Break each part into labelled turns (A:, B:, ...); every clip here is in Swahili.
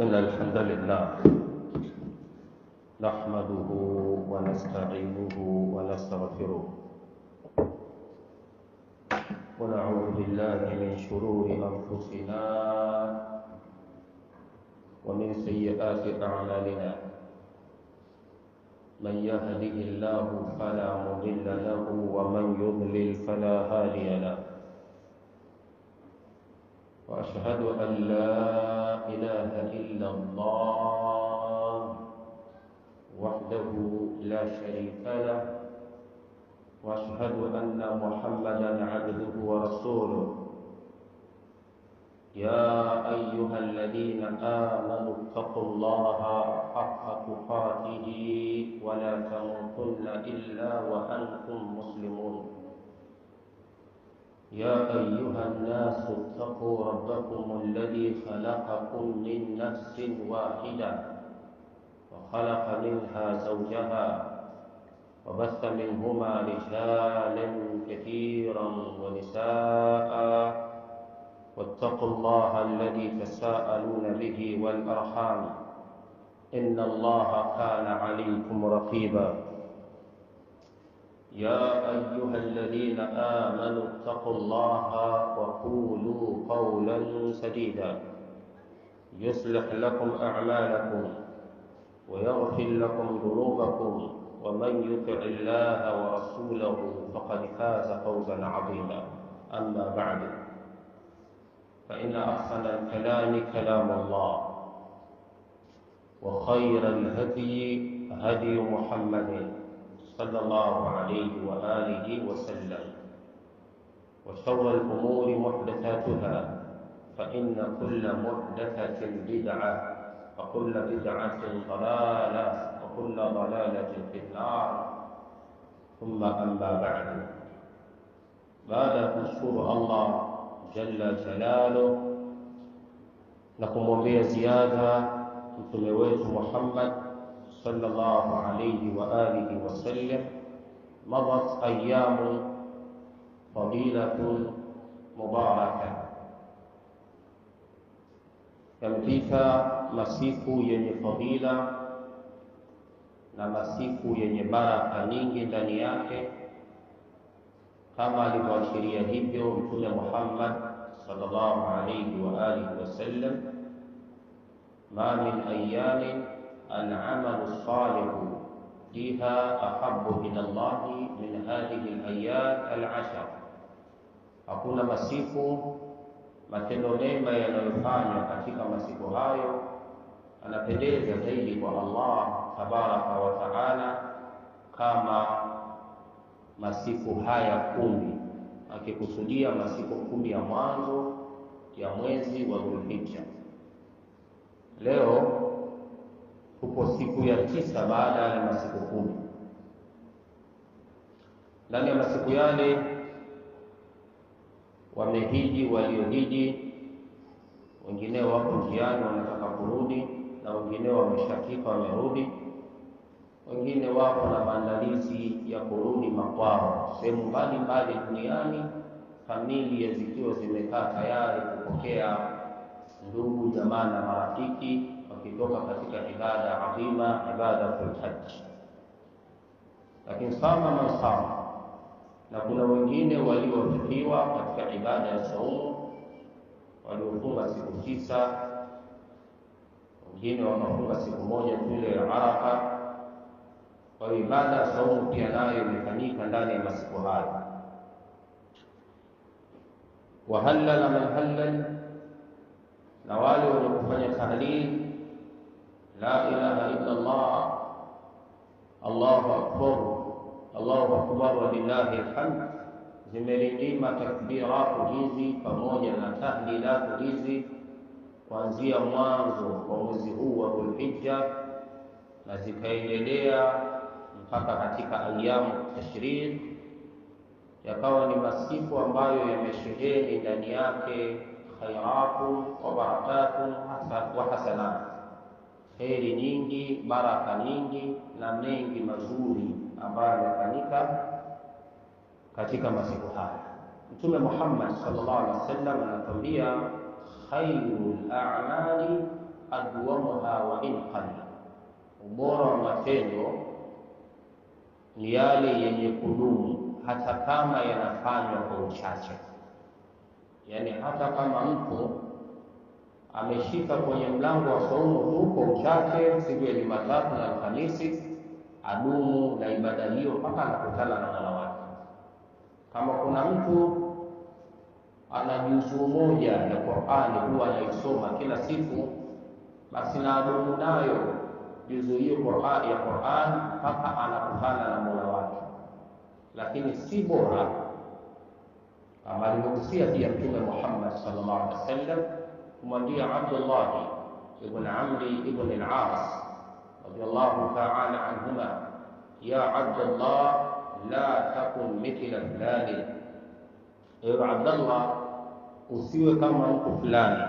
A: إن الحمد لله نحمده ونستعينه ونستغفره ونعوذ بالله من شرور أنفسنا ومن سيئات أعمالنا من يهده الله فلا مضل له ومن يضلل فلا هادي له وأشهد أن لا إله إلا الله وحده لا شريك له وأشهد أن محمدا عبده ورسوله يا أيها الذين آمنوا اتقوا الله حق تقاته ولا تموتن إلا وأنتم مسلمون يا أيها الناس اتقوا ربكم الذي خلقكم من نفس واحدة وخلق منها زوجها وبث منهما رجالا كثيرا ونساء واتقوا الله الذي تساءلون به والأرحام إن الله كان عليكم رقيبا يا أيها الذين آمنوا اتقوا الله وقولوا قولا سديدا يصلح لكم أعمالكم ويغفر لكم ذنوبكم ومن يطع الله ورسوله فقد فاز فوزا عظيما أما بعد فإن أحسن الكلام كلام الله وخير الهدي هدي محمد صلى الله عليه وآله وسلم وشر الأمور محدثاتها فإن كل محدثة بدعة وكل بدعة ضلالة وكل ضلالة في النار ثم أما بعد نشكر الله جل جلاله نقوم زيادة mtume wetu Muhammad sallallahu alayhi wa alihi wa sallam madat ayyamu fadilatun mubarakah, yamepita masiku yenye fadila na masiku yenye baraka nyingi ndani yake, kama alivyoashiria hivyo mtume Muhammad sallallahu alayhi wa alihi wa sallam, ma min ayyamin العمل الصالح فيها أحب إلى الله من هذه الأيام العشر. Hakuna masiku matendo mema yanayofanywa katika masiku hayo anapendeza zaidi kwa Allah tabaraka wa taala kama masiku haya 10, akikusudia masiku 10 ya mwanzo ya mwezi wa Dhulhijja. Leo tupo siku ya 9 baada ya masiku 10. Ndani ya masiku yale wamehiji waliohiji, wengine wako njiani wanataka kurudi, na wengine wameshafika wamerudi, wengine wako na maandalizi ya kurudi makwao sehemu mbalimbali duniani, familia zikiwa zimekaa tayari kupokea ndugu jamaa na marafiki wakitoka katika ibada adhima, ibadatul hajj. Lakini sama masama, na kuna wengine waliofikiwa katika ibada ya saumu, waliofunga siku 9, wengine wakafunga siku moja tu ile ya Arafa. Kwa ibada ya saumu pia nayo imefanyika ndani ya masiku hayo. Wahallala man halal, na wale waliofanya tahlil la ilaha illa Allah, Allahu akbar, Allahu akbar wa lillahi alhamd, zimerindima takbiratu hizi pamoja na tahlilatu hizi kuanzia mwanzo wa mwezi huu wa Dhulhijja na zikaendelea mpaka katika ayyamu tashriq, yakawa ni masiku ambayo yamesheheni ndani yake khairatun wa barakatun wa hasanat, kheri nyingi, baraka nyingi na mengi mazuri ambayo yamefanyika katika masiku haya. Mtume Muhammad sallallahu alaihi wasallam anatuambia khairul a'mali adwamuha wa in qalla, ubora wa matendo ni yale yenye kudumu hata kama yanafanywa kwa uchache. Yani hata kama mtu ameshika kwenye mlango wa saumu tu kwa uchache siku ya Jumatatu na Alhamisi, adumu na ibada hiyo mpaka anakutana na Mola wake. Kama kuna mtu ana juzuu moja ya Qur'ani huwa anaisoma kila siku, basi na adumu nayo juzuu hiyo ya Qur'an mpaka anakutana na Mola wake. Lakini si bora, kama alivyogusia pia Mtume Muhammad sallallahu alaihi wasallam kumwambia Abdullah ibn Amri ibn al-As radiyallahu ta'ala anhuma, ya Abdullah la takun mithla fulani, ewe Abdullah usiwe kama mtu fulani,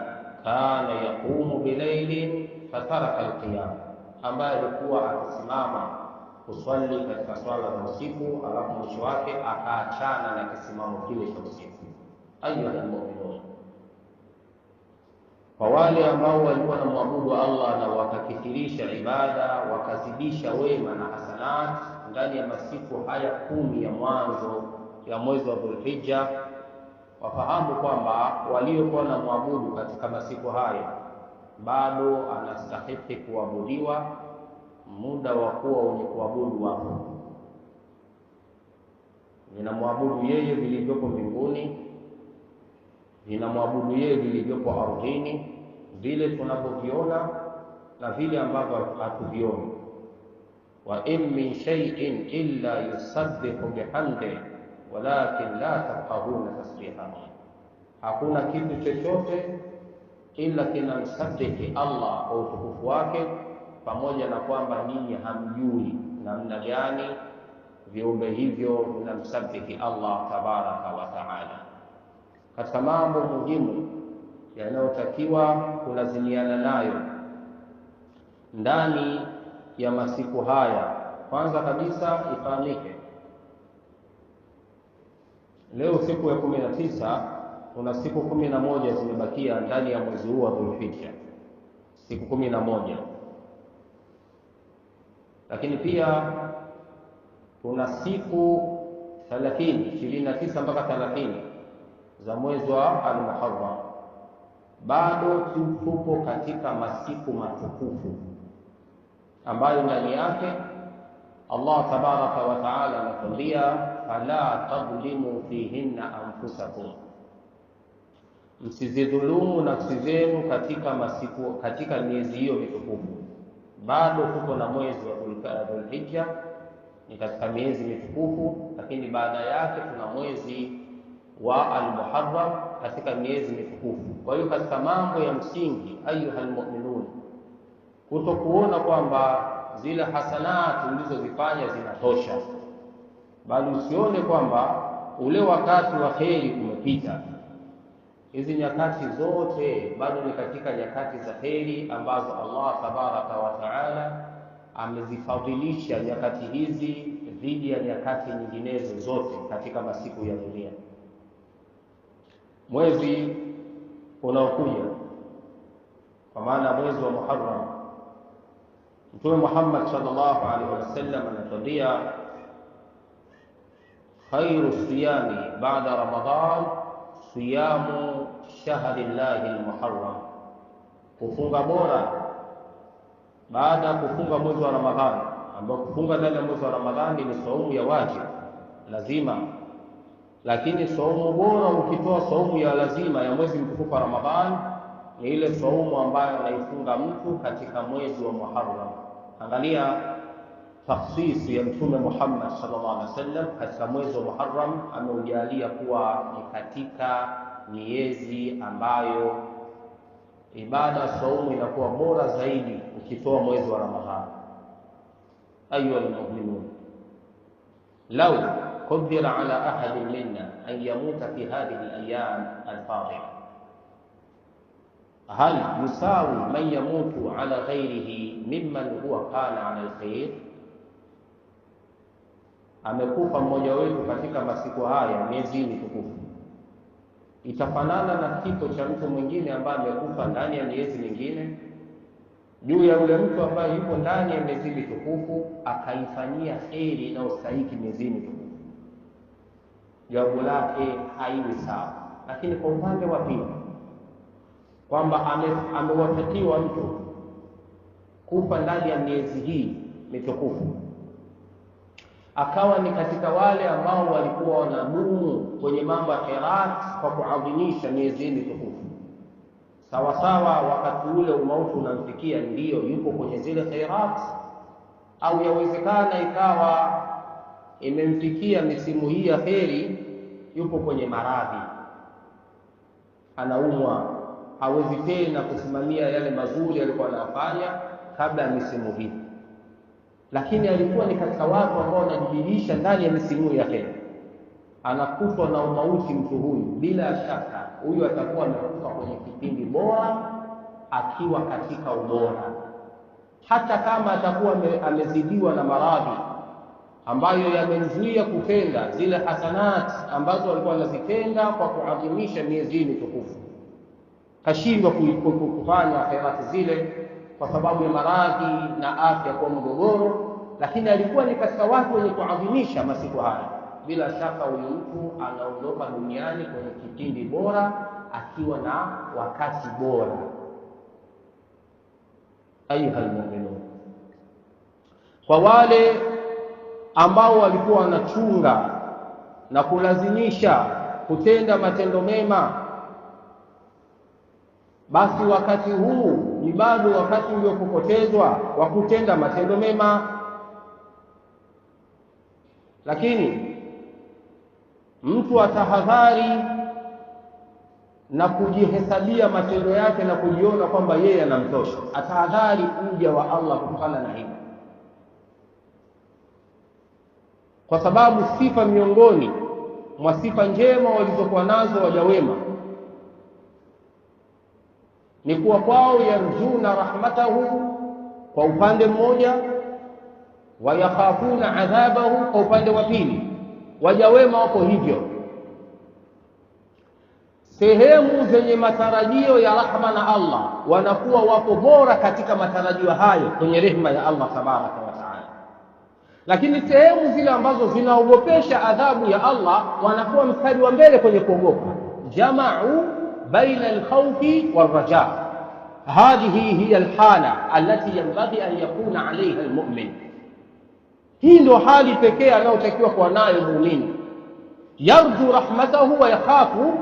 A: kana yaqumu bilailin fataraka alqiyam, ambaye alikuwa akisimama kuswali katika swala za usiku alafu mwisho wake akaachana na kisimamo kile cha usiku. Ayuha almu'minun, kwa wale ambao walikuwa na muabudu Allah na wakakithirisha ibada, wakazidisha wema na hasanat ndani ya masiku haya 10 ya mwanzo ya mwezi wa Dhulhijja, wafahamu kwamba waliokuwa na muabudu katika masiku haya bado anastahili kuabudiwa. Muda wa kuwa wenye kuabudu wapo, vinamwabudu yeye vilivyopo mbinguni, vinamwabudu yeye vilivyopo ardhini, vile tunavyoviona na vile ambavyo hatuvioni. Wa in min shay'in illa yusabbihu bihamdihi walakin la tafqahuna tasbihahu, hakuna kitu chochote ila kinamsabihi Allah kwa utukufu wake, pamoja na kwamba ninyi hamjui namna gani viumbe hivyo vinamsabihi Allah tabaraka wa taala. Katika mambo muhimu yanayotakiwa kulazimiana nayo ndani ya masiku haya, kwanza kabisa ifahamike, leo siku ya 19, kuna siku 11 zimebakia ndani ya mwezi huu wa Dhulhijja, siku 11. Lakini pia kuna siku 30, 29 mpaka 30 za mwezi wa Al-Muharram. Bado tupo katika masiku matukufu ambayo ndani yake Allah tabaraka wa taala anatuambia, fala tadhlimu fihinna anfusakum, msizidhulumu nafsi zenu katika miezi hiyo mitukufu. Bado tuko na mwezi wa Dhulhijja, ni katika miezi mitukufu, lakini baada yake tuna mwezi wa Al-Muharram katika miezi mitukufu. Kwa hiyo katika mambo ya msingi, ayuha almu'minun, kutokuona kwamba zile hasanati ulizozifanya zinatosha, bali usione kwamba ule wakati wa kheri umepita. Hizi nyakati zote bado ni katika nyakati za kheri ambazo Allah tabaraka wa taala amezifadhilisha nyakati hizi dhidi ya nyakati nyinginezo zote katika masiku ya dunia. Mwezi unaokuja, kwa maana mwezi wa Muharram, Mtume Muhammad sallallahu alaihi wasallam anatuambia, khairu siyami ba'da Ramadhan siyamu shahri llahi al-Muharram, kufunga bora baada ya kufunga mwezi wa Ramadhani, ambao kufunga ndani ya mwezi wa Ramadhani ni saumu ya wajibu lazima. Lakini saumu bora ukitoa saumu ya lazima ya mwezi mtukufu wa Ramadhani ni ile saumu ambayo anaifunga mtu katika mwezi wa Muharram. Angalia takhsisi ya Mtume Muhammad sallallahu alaihi wasallam katika mwezi wa Muharram, ameujalia kuwa ni katika miezi ambayo ibada saumu inakuwa bora zaidi ukitoa mwezi wa Ramadhani. Ayuha almu'minun, law qadira ala ahadin minna an yamuta fi hadhihi al-ayyam al-fadila, hal yusawi man yamutu ala ghayrihi mimman huwa kana ala al-khair? Amekufa mmoja wetu katika masiku haya, miezi mitukufu, itafanana na kifo cha mtu mwingine ambaye amekufa ndani ya miezi mingine? juu ya yule mtu ambaye yuko ndani ya miezi mitukufu akaifanyia kheri inayostahiki miezi mitukufu, jawabu lake haiwi sawa. Lakini kwa upande wa pili, kwamba amewatakiwa mtu kufa ndani ya miezi hii mitukufu, akawa ni katika wale ambao walikuwa wanadumu kwenye mambo ya khairat kwa kuadhimisha miezi mitukufu, sawa sawa wakati ule umauti unamfikia ndiyo yuko kwenye zile khairat, au yawezekana ikawa imemfikia misimu hii ya kheri, yupo kwenye maradhi, anaumwa, hawezi tena kusimamia yale mazuri alikuwa anafanya kabla ya misimu hii, lakini alikuwa ni katika watu ambao wanajibidiisha ndani ya misimu ya kheri. Anakutwa na umauti mtu huyu, bila shaka huyu atakuwa amekufa kwenye kipindi bora, akiwa katika ubora, hata kama atakuwa amezidiwa na maradhi ambayo yamemzuia kutenda zile hasanat ambazo alikuwa anazitenda kwa kuadhimisha miezi mitukufu. Kashindwa kufanya khairati zile kwa sababu ya maradhi na afya kwa mgogoro, lakini alikuwa ni katika watu wenye kuadhimisha masiku haya. Bila shaka huyu mtu anaondoka duniani kwenye kipindi bora, akiwa na wakati bora. Ayuha almu'minun, kwa wale ambao walikuwa wanachunga na kulazimisha kutenda matendo mema, basi wakati huu ni bado wakati uliopotezwa wa kutenda matendo mema. Lakini mtu atahadhari na kujihesabia matendo yake na kujiona kwamba yeye anamtosha. Atahadhari uja wa Allah kutokana na hili, kwa sababu sifa miongoni mwa sifa njema walizokuwa nazo waja wema ni kuwa kwao yarjuna rahmatahu kwa upande mmoja, wa yakhafuna adhabahu kwa upande wa pili. Waja wema wako hivyo, sehemu zenye matarajio ya rahma na Allah wanakuwa wako bora katika matarajio hayo kwenye rehema ya Allah tabaraka wa taala, lakini sehemu zile ambazo zinaogopesha adhabu ya Allah wanakuwa mstari wa mbele kwenye kuogopa. Jama'u baina al-khawfi wal-raja, hadhihi hiya al-hala allati yanbaghi an yakuna 'alayha al-mu'min. Hii ndio hali pekee anayotakiwa kuwa nayo muumini, yarju rahmatahu wa yakhafu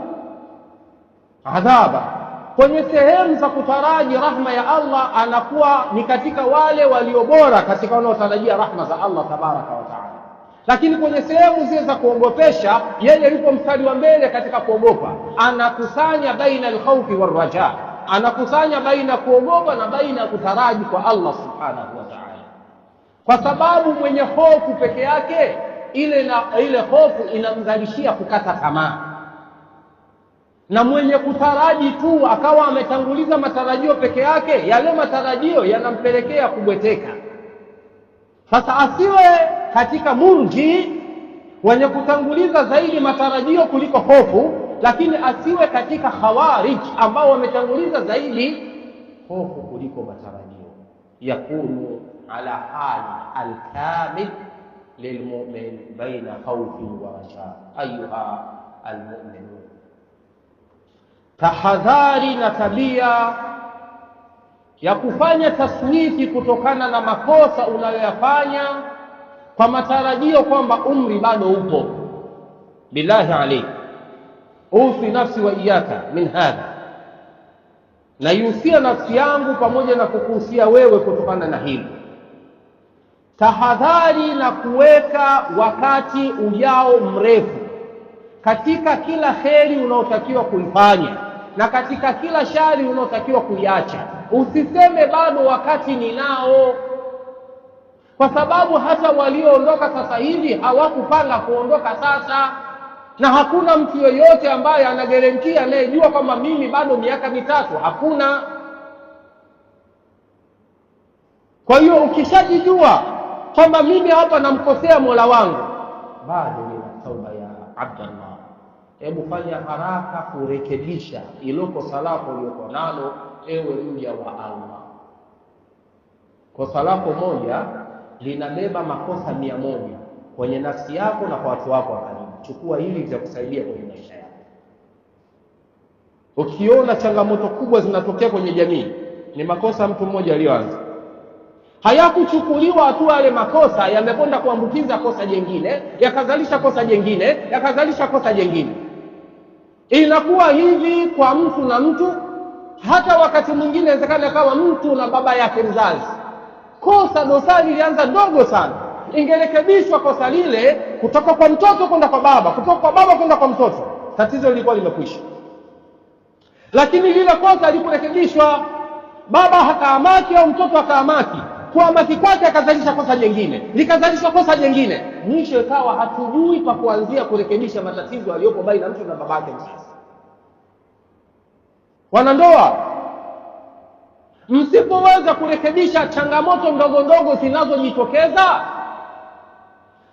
A: adhaba. Kwenye sehemu za kutaraji rahma ya Allah anakuwa ni katika wale waliobora katika wanaotarajia rahma za Allah tabaraka wa taala, lakini kwenye sehemu zile za kuogopesha yeye yupo mstari wa mbele katika kuogopa. Anakusanya baina al-khawfi war-raja, anakusanya baina kuogopa na baina kutaraji kwa Allah subhanahu wa ta'ala, kwa sababu mwenye hofu peke yake ile hofu inamzalishia kukata tamaa, na mwenye kutaraji tu akawa ametanguliza matarajio peke yake, yale matarajio yanampelekea kubweteka. Sasa asiwe katika murji wenye kutanguliza zaidi matarajio kuliko hofu, lakini asiwe katika khawarij ambao wametanguliza zaidi hofu kuliko matarajio. Yakunu ala hali alkamil lilmu'min baina khawfin wa raja. Ayuha almu'minun, tahadhari na tabia ya kufanya taswifi kutokana na makosa unayoyafanya kwa matarajio kwamba umri bado upo. Billahi alayk, usi nafsi wa iyaka min hadha, na yusia nafsi yangu pamoja na kukuhusia wewe kutokana na hili. Tahadhari na kuweka wakati ujao mrefu katika kila kheri unaotakiwa kuifanya na katika kila shari unaotakiwa kuiacha. Usiseme bado wakati ninao, kwa sababu hata walioondoka sasa hivi hawakupanga kuondoka sasa, na hakuna mtu yoyote ambaye anagerentia anayejua kwamba mimi bado miaka mitatu. Hakuna. Kwa hiyo ukishajijua kwamba mimi hapa namkosea Mola wangu, bado nina tauba ya Abdallah, hebu fanya haraka kurekebisha ilo kosa lako uliokuwa nalo, ewe mja wa Allah. Kosa lako moja linabeba makosa 100 kwenye nafsi yako na kwa watu wako wa karibu. Chukua hili litakusaidia kwenye maisha yako. Ukiona changamoto kubwa zinatokea kwenye jamii, ni makosa mtu mmoja aliyoanza. Hayakuchukuliwa hatua yale makosa, yamekwenda kuambukiza kosa jingine, yakazalisha kosa jingine, yakazalisha kosa jingine. Inakuwa hivi kwa mtu na mtu, hata wakati mwingine inawezekana kama mtu na baba yake mzazi. Kosa dosari lilianza dogo sana, ingerekebishwa kosa lile kutoka kwa mtoto kwenda kwa baba, kutoka kwa baba kwenda kwa mtoto, tatizo lilikuwa limekwisha. Lakini lile kosa likurekebishwa, baba hakaamaki au mtoto hakaamaki, kuamaki kwake akazalisha kosa jingine, likazalisha kosa jingine, mwisho ikawa hatujui pa kuanzia kurekebisha matatizo yaliyopo baina mtu na babake mzazi. Wanandoa, msipoweza kurekebisha changamoto ndogo ndogo zinazojitokeza,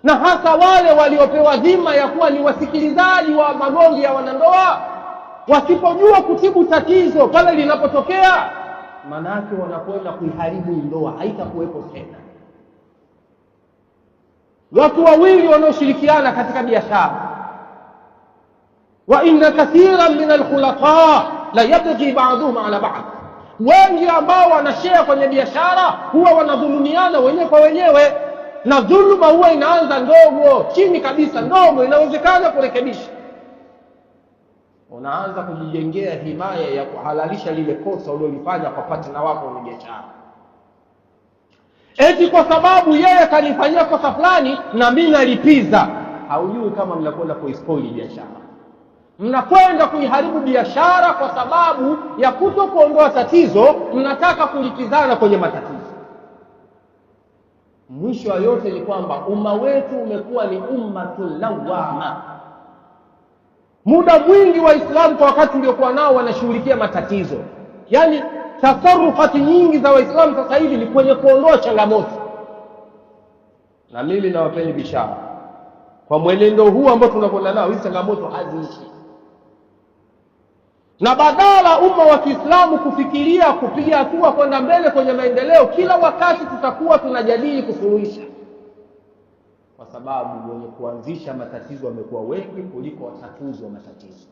A: na hasa wale waliopewa dhima ya kuwa ni wasikilizaji wa magomvi ya wanandoa, wasipojua kutibu tatizo pale linapotokea, manake wanakwenda kuiharibu ndoa, haitakuwepo tena. Watu wawili wanaoshirikiana katika biashara, wa inna kathiran min alkhulafa la yabghi ba'dhum ala ba'd, wengi ambao wanashare kwenye biashara huwa wanadhulumiana wenyewe kwa wenyewe, na dhuluma huwa inaanza ndogo, chini kabisa, ndogo, inawezekana kurekebisha. Unaanza kujijengea himaya ya kuhalalisha lile kosa ulilofanya kwa partner wako wa biashara. Eti kwa sababu yeye kanifanyia kosa fulani na mimi nalipiza. Haujui kama mnakwenda kuispoil biashara. Mnakwenda kuiharibu biashara kwa sababu ya kutokuondoa tatizo, mnataka kulipizana kwenye matatizo. Mwisho wa yote ni kwamba umma wetu umekuwa ni ummatul lawama. Muda mwingi Waislamu kwa wakati uliokuwa nao wanashughulikia matatizo. Yaani tasarufati nyingi za Waislamu sasa hivi ni kwenye kuondoa changamoto. Na mimi nawapeni bishara, kwa mwenendo huu ambao tunakwenda nao, hizi changamoto haziishi. Na badala umma wa Kiislamu kufikiria kupiga hatua kwenda mbele kwenye maendeleo, kila wakati tutakuwa tunajadili kusuluhisha. Kwa sababu wenye kuanzisha matatizo wamekuwa wengi kuliko watatuzi wa matatizo.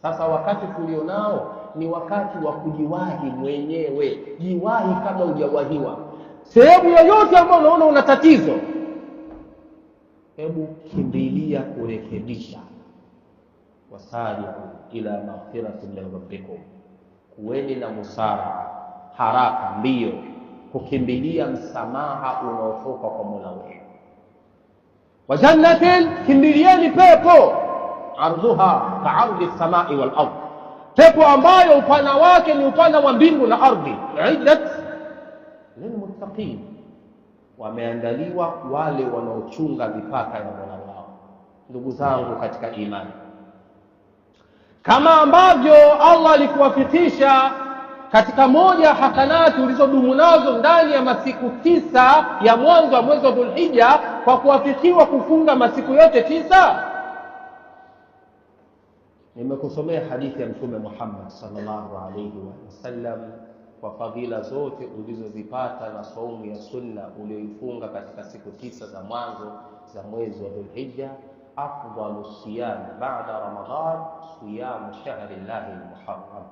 A: Sasa wakati tulionao ni wakati wa kujiwahi mwenyewe. Jiwahi kama hujawahiwa. Sehemu yoyote ambayo unaona una tatizo, hebu kimbilia kurekebisha. Wasari'u ila maghfiratin min rabbikum, kuweni na musara, haraka, mbio kukimbilia msamaha unaotoka kwa Mola wenu. Wa jannatin, kimbilieni pepo, ardhuha ka'ardi as-samai wal ardh, pepo ambayo upana wake ni upana wa mbingu na ardhi. Iddat lilmuttaqin, wameandaliwa wale wanaochunga mipaka ya Mola wao. Ndugu zangu katika imani, kama ambavyo Allah alikuwafikisha katika moja hasanati ulizodumu nazo ndani ya masiku 9 ya mwanzo wa mwezi wa Dhulhijja kwa kuwafikiwa kufunga masiku yote 9, nimekusomea hadithi ya Mtume Muhammad sallallahu alayhi wasallam kwa fadhila zote ulizozipata na saumu ya sunna ulioifunga katika siku 9 za mwanzo za mwezi wa Dhulhijja. Afdalu siyam ba'da Ramadan siyam shahri llahi al-muharram.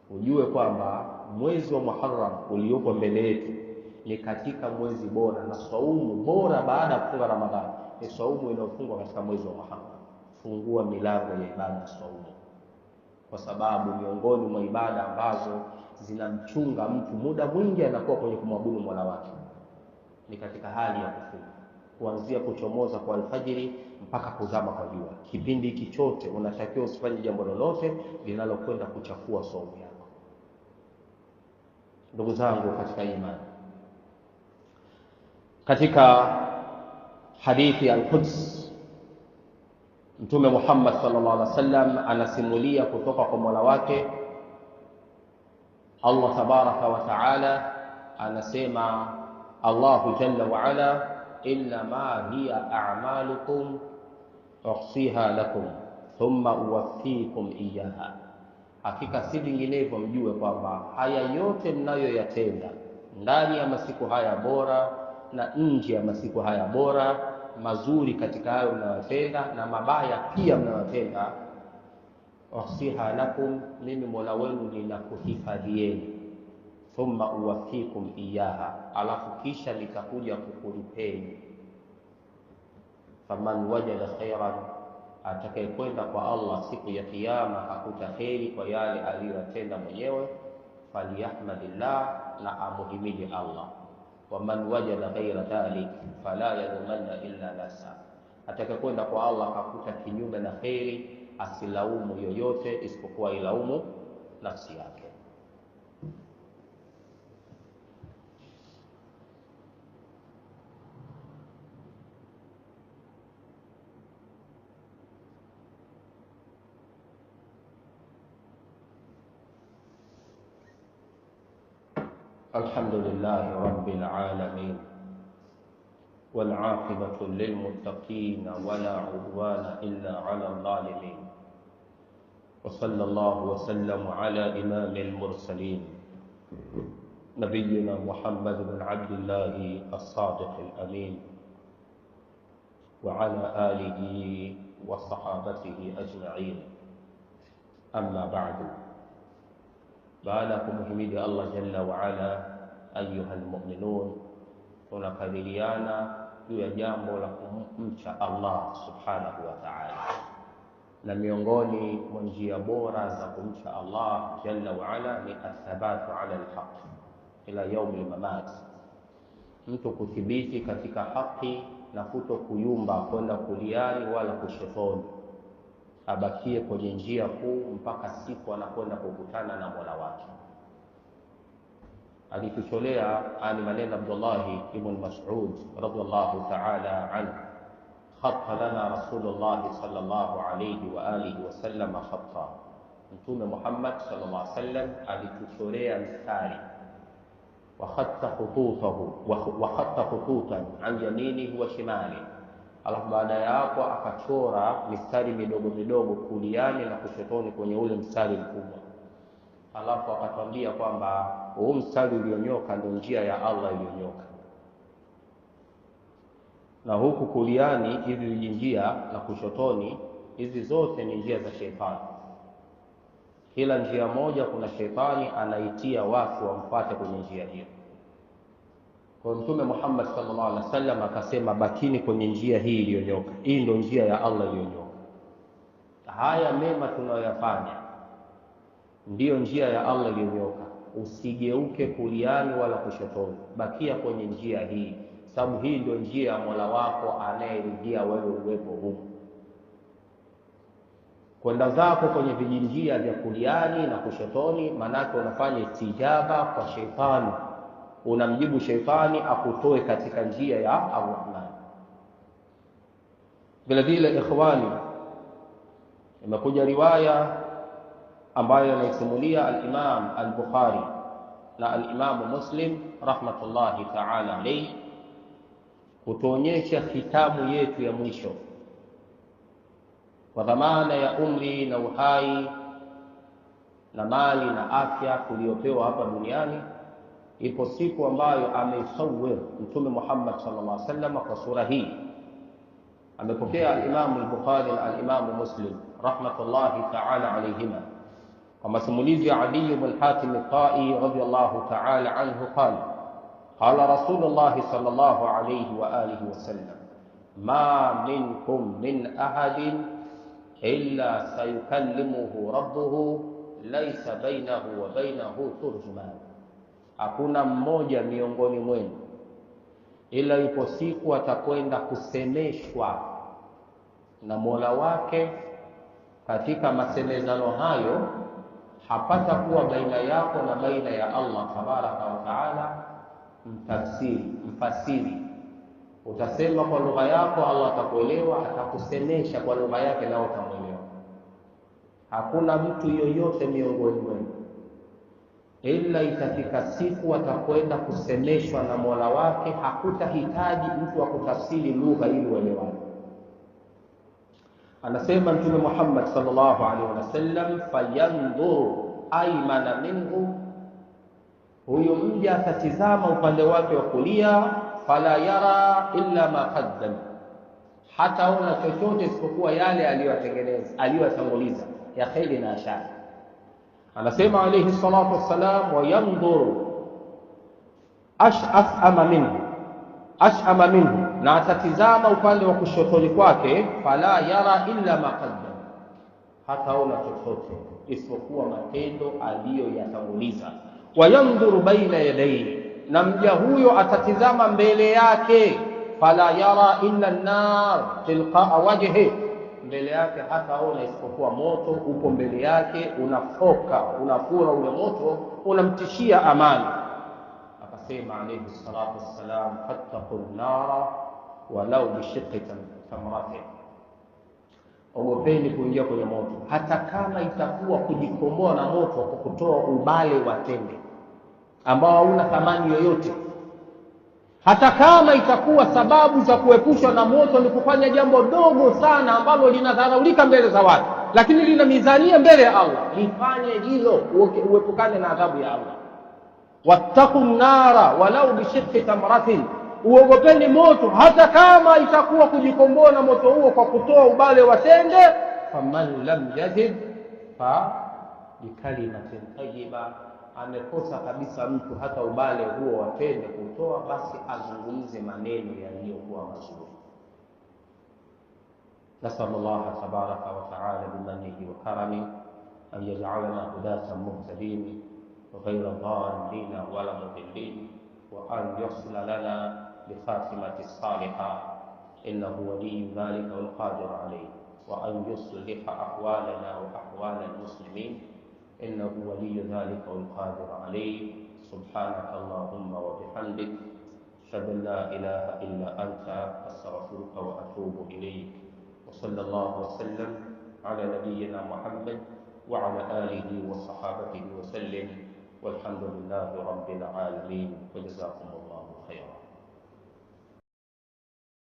A: Ujue kwamba mwezi wa Muharram uliopo mbele yetu ni katika mwezi bora, na saumu bora baada ya kufunga Ramadhani ni saumu inayofungwa katika mwezi wa Muharram. Fungua milango ya ibada ya saumu, kwa sababu miongoni mwa ibada ambazo zinamchunga mtu muda mwingi anakuwa kwenye kumwabudu Mola wake ni katika hali ya kufunga, kuanzia kuchomoza kwa alfajiri mpaka kuzama kwa jua. Kipindi hiki chote unatakiwa usifanye jambo lolote linalokwenda kuchafua saumu yako. Ndugu zangu katika imani, katika hadithi ya al-Quds, Mtume Muhammad sallallahu alaihi wasallam anasimulia kutoka kwa Mola wake. Allah tabaraka wa taala anasema, Allahu jalla wa ala, inna ma hiya a'malukum uhsiha lakum thumma uwaffikum iyyaha, hakika si vinginevyo mjue kwamba haya yote mnayoyatenda ndani ya masiku haya bora na nje ya masiku haya bora, mazuri katika hayo mnayotenda na mabaya pia mnayotenda. Wasiha lakum, mimi Mola wenu ninakuhifadhieni. Thumma uwafikum iyaha, alafu kisha nitakuja kukulipeni. Faman wajada khairan, atakayekwenda kwa Allah siku ya kiyama hakuta kheri kwa yale aliyotenda mwenyewe, falyahmadillah, na amuhimidi Allah. Waman wajada ghaira dhalik fala yalumanna illa nafsa, atakayekwenda kwa Allah hakuta kinyume na kheri, asilaumu yoyote isipokuwa ilaumu nafsi yake. Alhamdulillahi rabbil alamin, wal aqibatu lil muttaqin wala udwana illa ala zalimin. Wa sallallahu wa sallam ala imamil mursalin nabiyyina Muhammad bin Abdullah as-sadiq al-amin wa ala alihi wa sahabatihi ajma'in. Amma ba'du. Baada ya kumhimidi Allah jalla wa ala, ayuha almu'minun, tunakadiriana juu ya jambo la kumcha Allah subhanahu wa ta'ala, na miongoni mwa njia bora za kumcha Allah jalla wa ala ni athabatu ala alhaq ila yaum almamat, mtu kuthibiti katika haki na kuto kuyumba kwenda kuliani wala kushotoni, abakie kwenye njia kuu mpaka siku anakwenda kukutana na Mola wake. Alitutolea ani maneno Abdullah ibn Mas'ud radhiyallahu ta'ala anhu, khatta lana Rasulullah sallallahu alayhi wa alihi wa sallam khatta, Mtume Muhammad sallallahu alayhi wasallam alitutolea mstari, wa khatta khututan an yaminihi wa shimalihi, alafu baada ya hapo akachora mistari midogo midogo kuliani na kushotoni kwenye ule mstari mkubwa, alafu akatwambia kwamba huu mstari ulionyoka ndio njia ya Allah iliyonyoka, na huku kuliani hizi njia na kushotoni hizi zote ni njia za shetani. Kila njia moja kuna shetani anaitia watu wamfuate kwenye njia hiyo. Kwa Mtume Muhammad sallallahu alaihi wasallam akasema, bakini kwenye njia hii iliyonyoka, hii ndio njia ya Allah iliyonyoka. Haya mema tunayoyafanya ndiyo njia ya Allah iliyonyoka, usigeuke kuliani wala kushotoni, bakia kwenye njia hii, sababu hii ndio njia ya Mola wako anayeridhia wewe uwepo huko. Kwenda zako kwenye vijinjia vya kuliani na kushotoni, manake unafanya istijaba kwa shetani, unamjibu shetani akutoe katika njia ya Ar-Rahman. Vile vile ikhwani, imekuja riwaya ambayo anaisimulia al-Imam al-Bukhari na al-Imam Muslim rahmatullahi ta'ala alayhi, kutuonyesha kitabu yetu ya mwisho kwa dhamana ya umri na uhai na mali na afya tuliopewa hapa duniani. Ipo siku ambayo ameisawir Mtume Muhammad sallallahu alaihi wasallam kwa sura hii. Amepokea al-Imam al-Bukhari na al-Imam Muslim rahmatullahi ta'ala alayhima kwa masimulizi ya Ali ibn Hatim al-Ta'i radiyallahu ta'ala anhu, qala Rasulullah sallallahu alayhi wa alihi wasallam, ma minkum min ahadin illa sayukallimuhu rabbuhu laysa bainahu wa bainahu turjuman, hakuna mmoja miongoni mwenu ila ipo siku atakwenda kusemeshwa na Mola wake. Katika masemezano hayo hapata kuwa baina yako na baina ya Allah tabaraka wa taala mfasiri. Utasema kwa lugha yako, Allah atakuelewa, atakusemesha kwa lugha yake na utamwelewa. Hakuna mtu yoyote miongoni mwenu ila itafika siku atakwenda kusemeshwa na Mola wake, hakutahitaji mtu wa kutafsiri lugha ili uelewane. Anasema Mtume Muhammad sallallahu alaihi wasallam, fayanzuru aymana minhu huyo mja atatizama upande wake wa kulia, fala yara illa ma qaddam, hataona chochote isipokuwa yale aliyotengeneza, aliyotanguliza ya khairi na shari. Anasema alayhi salatu wassalam, wa yanzuru ash'ama minhu, na atatizama upande wa kushotoni kwake, fala yara illa ma qaddam, hataona chochote isipokuwa matendo aliyoyatanguliza. Wa yanzuru baina yadayhi, na mja huyo atatizama mbele yake, fala yara illa an-nar tilqaa wajhi, mbele yake hataona isipokuwa moto upo mbele yake, unafoka unafura ule moto, unamtishia amani. Akasema alayhi salatu wassalam, fattaqun nara walau bishiqqi tamratin, ogopeni kuingia kwenye moto, hata kama itakuwa kujikomboa na moto kwa kutoa ubale wa tende ambao hauna thamani yoyote. Hata kama itakuwa sababu za kuepushwa na moto ni kufanya jambo dogo sana ambalo linadharaulika mbele za watu, lakini lina mizania mbele ya Allah, lifanye hilo uepukane na adhabu ya Allah. Wattaqun nara walau bishiqqi tamratin, uogopeni moto hata kama itakuwa kujikomboa na moto huo kwa kutoa ubale wa tende. Faman lam yajid fa bikalimatin tayyiba, amekosa kabisa mtu hata ubale huo wa tende kutoa, basi azungumze maneno yaliyokuwa mazuri. Nasallallahu tabaraka wa taala bimanihi wa karamihi an yaj'alana hudatan muhtadin غير ضالين ولا مضلين، وأن يصل لنا بخاتمة الصالحة إنه ولي ذلك والقادر عليه، وأن يصلح أحوالنا وأحوال المسلمين إنه ولي ذلك والقادر عليه. سبحانك اللهم وبحمدك، أشهد أن لا إله إلا أنت، أستغفرك وأتوب إليك. وصلى الله وسلم على نبينا محمد وعلى آله وصحابته وسلم، والحمد لله رب العالمين، وجزاكم الله خيرا.